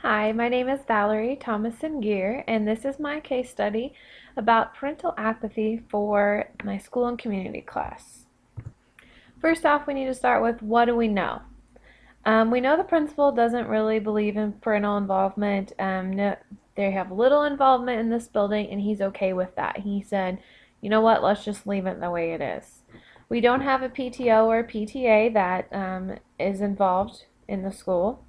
Hi, my name is Valerie Thomason Gear, and this is my case study about parental apathy for my school and community class. First off, we need to start with what do we know? We know the principal doesn't really believe in parental involvement. No, they have little involvement in this building, and he's okay with that. He said, you know what, let's just leave it the way it is. We don't have a PTO or a PTA that is involved in the school.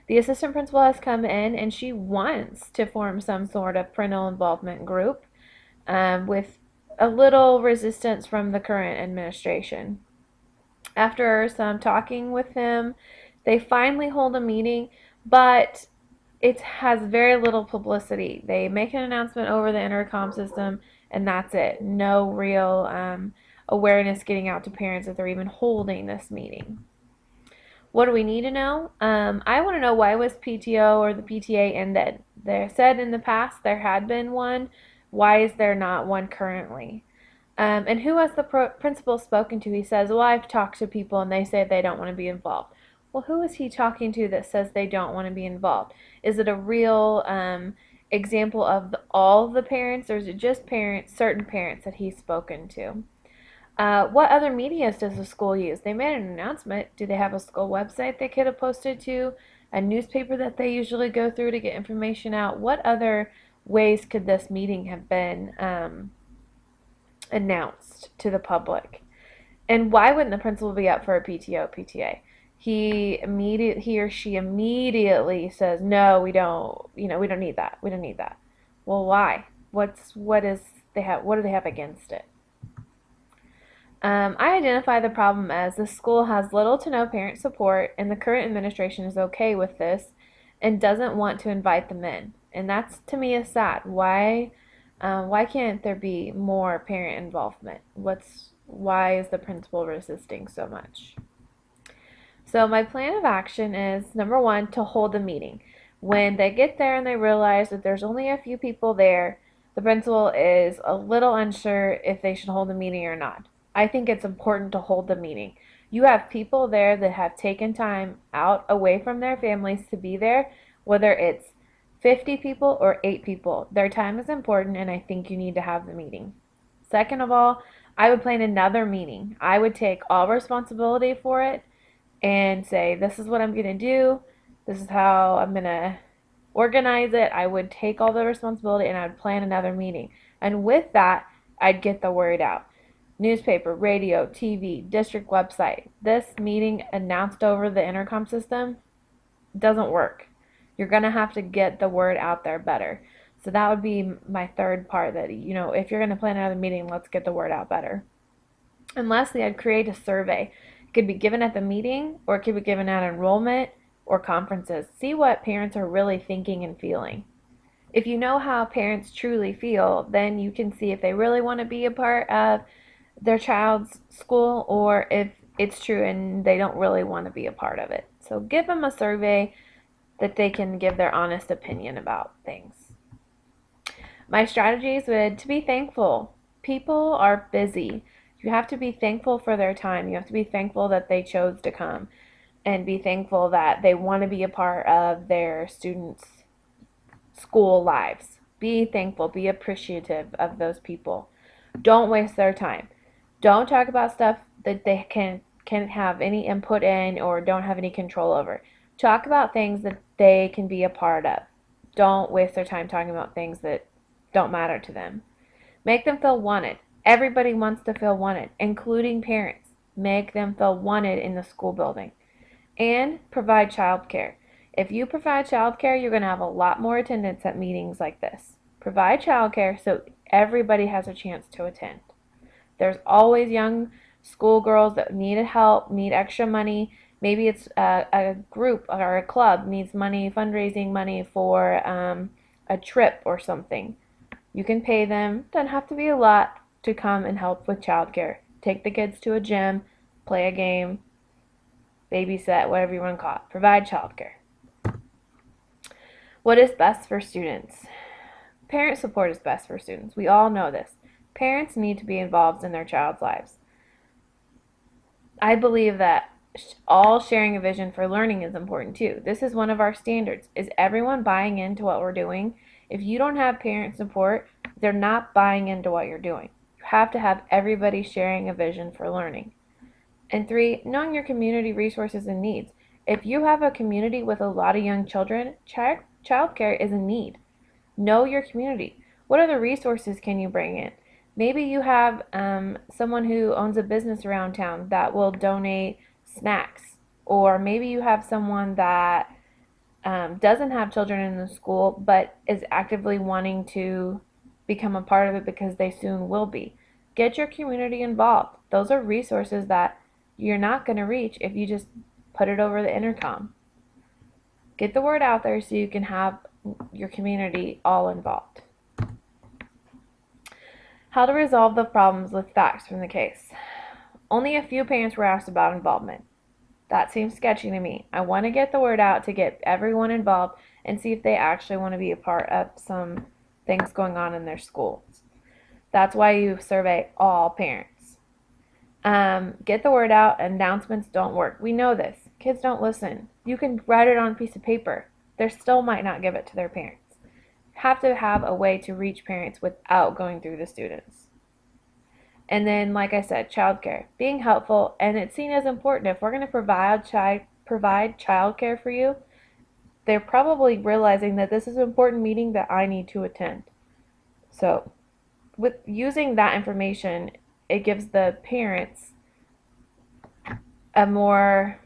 The assistant principal has come in and she wants to form some sort of parental involvement group with a little resistance from the current administration. After some talking with him, they finally hold a meeting, but it has very little publicity. They make an announcement over the intercom system, and that's it. No real awareness getting out to parents that they're even holding this meeting. What do we need to know? I want to know, why was PTO or the PTA ended? They said in the past there had been one. Why is there not one currently? And who has the principal spoken to? He says, well, I've talked to people and they say they don't want to be involved. Well, who is he talking to that says they don't want to be involved? Is it a real example of all the parents, or is it just certain parents that he's spoken to? What other medias does the school use? They made an announcement. Do they have a school website they could have posted to? A newspaper that they usually go through to get information out? What other ways could this meeting have been announced to the public? And why wouldn't the principal be up for a PTO, PTA? He or she immediately says, no, we don't, we don't need that. We don't need that. Well, why? What do they have against it? I identify the problem as the school has little to no parent support, and the current administration is okay with this and doesn't want to invite them in. And that's, to me, is sad. Why can't there be more parent involvement? Why is the principal resisting so much? So my plan of action is, number one, to hold a meeting. When they get there and they realize that there's only a few people there, the principal is a little unsure if they should hold a meeting or not. I think it's important to hold the meeting. You have people there that have taken time out away from their families to be there, whether it's 50 people or 8 people. Their time is important, and I think you need to have the meeting. Second of all, I would plan another meeting. I would take all responsibility for it and say, this is what I'm going to do. This is how I'm going to organize it. I would take all the responsibility and I would plan another meeting. And with that, I'd get the word out. Newspaper, radio, TV, district website. This meeting announced over the intercom system doesn't work. You're going to have to get the word out there better. So that would be my third part, that, if you're going to plan another meeting, let's get the word out better. And lastly, I'd create a survey. It could be given at the meeting, or it could be given at enrollment or conferences. See what parents are really thinking and feeling. If you know how parents truly feel, then you can see if they really want to be a part of their child's school, or if it's true and they don't really want to be a part of it. So give them a survey that they can give their honest opinion about things. My strategies would to be thankful. People are busy. You have to be thankful for their time. You have to be thankful that they chose to come, and be thankful that they want to be a part of their students' school lives. Be thankful. Be appreciative of those people. Don't waste their time. Don't talk about stuff that they can't have any input in or don't have any control over. Talk about things that they can be a part of. Don't waste their time talking about things that don't matter to them. Make them feel wanted. Everybody wants to feel wanted, including parents. Make them feel wanted in the school building. And provide childcare. If you provide childcare, you're going to have a lot more attendance at meetings like this. Provide childcare so everybody has a chance to attend. There's always young schoolgirls that need help, need extra money. Maybe it's a group or a club needs money, fundraising money for a trip or something. You can pay them. Doesn't have to be a lot, to come and help with childcare. Take the kids to a gym, play a game, babysit, whatever you want to call it. Provide childcare. What is best for students? Parent support is best for students. We all know this. Parents need to be involved in their child's lives. I believe that all sharing a vision for learning is important too. This is one of our standards. Is everyone buying into what we're doing? If you don't have parent support, they're not buying into what you're doing. You have to have everybody sharing a vision for learning. And three, knowing your community resources and needs. If you have a community with a lot of young children, childcare is a need. Know your community. What other resources can you bring in? Maybe you have someone who owns a business around town that will donate snacks. Or maybe you have someone that doesn't have children in the school but is actively wanting to become a part of it because they soon will be. Get your community involved. Those are resources that you're not going to reach if you just put it over the intercom. Get the word out there so you can have your community all involved. How to resolve the problems with facts from the case. Only a few parents were asked about involvement. That seems sketchy to me. I want to get the word out to get everyone involved and see if they actually want to be a part of some things going on in their schools. That's why you survey all parents. Get the word out. Announcements don't work. We know this. Kids don't listen. You can write it on a piece of paper. They still might not give it to their parents. Have to have a way to reach parents without going through the students. And then, like I said, childcare. Being helpful, and it's seen as important. If we're going to provide childcare for you, they're probably realizing that this is an important meeting that I need to attend. So, with using that information, it gives the parents a more,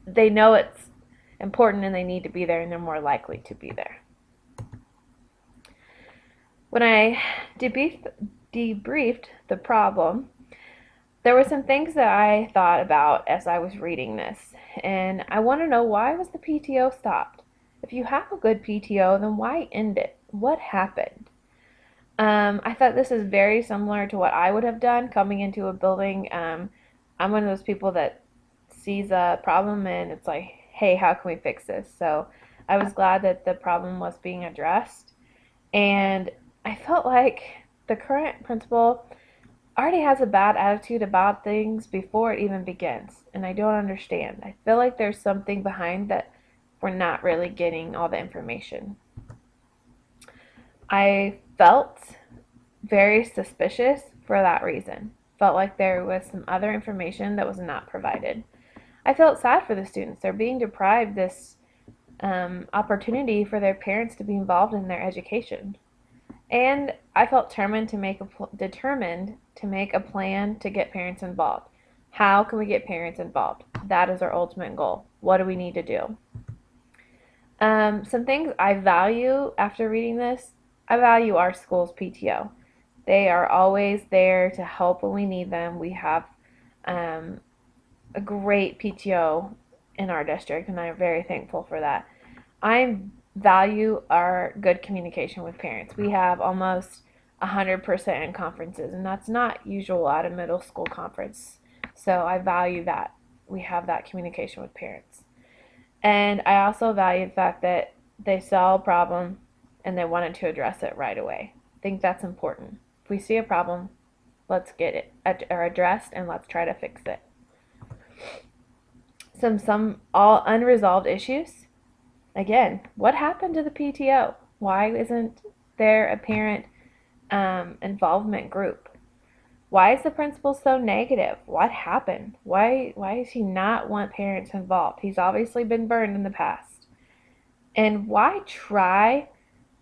they know it's important and they need to be there, and they're more likely to be there. When I debriefed the problem, there were some things that I thought about as I was reading this, and I want to know, why was the PTO stopped? If you have a good PTO, then why end it? What happened? I thought this is very similar to what I would have done coming into a building. I'm one of those people that sees a problem and it's like, hey, how can we fix this? So I was glad that the problem was being addressed. And I felt like the current principal already has a bad attitude about things before it even begins. And I don't understand. I feel like there's something behind that we're not really getting all the information. I felt very suspicious for that reason. Felt like there was some other information that was not provided. I felt sad for the students. They're being deprived this opportunity for their parents to be involved in their education. And I felt determined to make a plan to get parents involved. How can we get parents involved? That is our ultimate goal. What do we need to do? Some things I value after reading this. I value our school's PTO. They are always there to help when we need them. We have a great PTO in our district, and I'm very thankful for that. I value our good communication with parents. We have almost 100% in conferences, and that's not usual at a middle school conference. So I value that we have that communication with parents. And I also value the fact that they saw a problem and they wanted to address it right away. I think that's important. If we see a problem, let's get it addressed and let's try to fix it. Some all unresolved issues. Again, what happened to the PTO? Why isn't there a parent involvement group? Why is the principal so negative? What happened? Why does he not want parents involved? He's obviously been burned in the past. And why try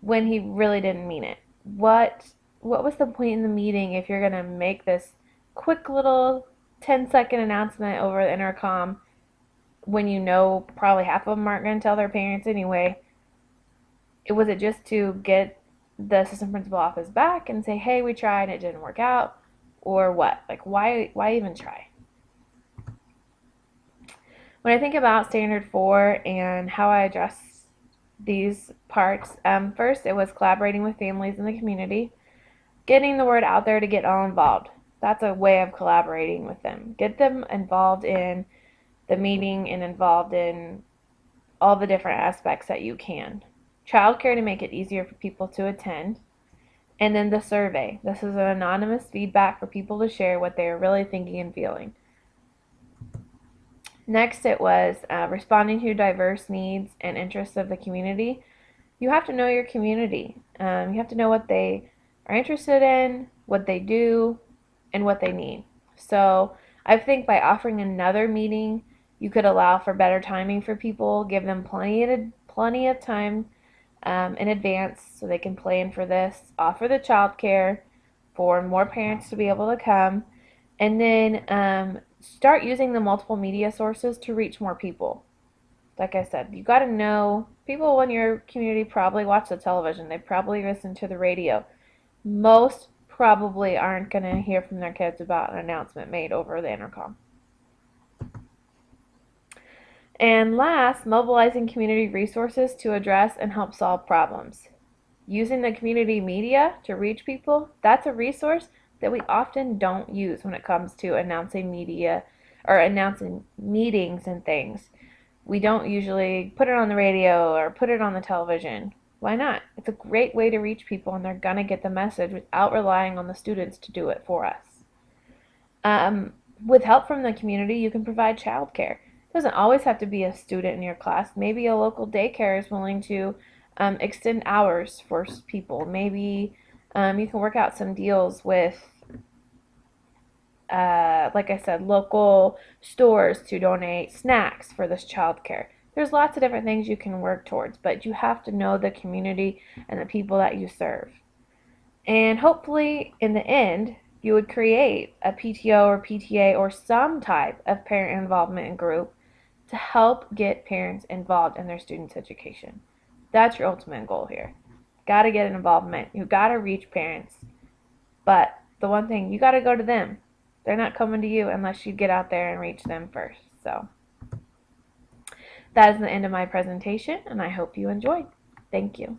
when he really didn't mean it? What was the point in the meeting if you're going to make this quick little 10-second announcement over the intercom when you know probably half of them aren't going to tell their parents anyway? Was it just to get the assistant principal off his back and say, hey, we tried and it didn't work out? Or what? Like, why even try? When I think about Standard 4 and how I address these parts, first it was collaborating with families in the community, getting the word out there to get all involved. That's a way of collaborating with them. Get them involved in the meeting and involved in all the different aspects that you can. Childcare to make it easier for people to attend. And then the survey. This is an anonymous feedback for people to share what they are really thinking and feeling. Next, it was responding to diverse needs and interests of the community. You have to know your community. You have to know what they are interested in, what they do, and what they need. So I think by offering another meeting, you could allow for better timing for people, give them plenty of time in advance so they can plan for this, offer the childcare for more parents to be able to come, and then start using the multiple media sources to reach more people. Like I said, you got to know people in your community probably watch the television, they probably listen to the radio. Most probably aren't going to hear from their kids about an announcement made over the intercom. And last, mobilizing community resources to address and help solve problems. Using the community media to reach people, that's a resource that we often don't use when it comes to announcing media or announcing meetings and things. We don't usually put it on the radio or put it on the television. Why not? It's a great way to reach people and they're going to get the message without relying on the students to do it for us. Um, with help from the community, you can provide childcare. It doesn't always have to be a student in your class. Maybe a local daycare is willing to extend hours for people. Maybe you can work out some deals with, like I said, local stores to donate snacks for this childcare. There's lots of different things you can work towards, but you have to know the community and the people that you serve. And hopefully, in the end, you would create a PTO or PTA or some type of parent involvement group to help get parents involved in their students' education. That's your ultimate goal here. Got to get an involvement. You got to reach parents. But the one thing, you got to go to them. They're not coming to you unless you get out there and reach them first. So that is the end of my presentation, and I hope you enjoyed. Thank you.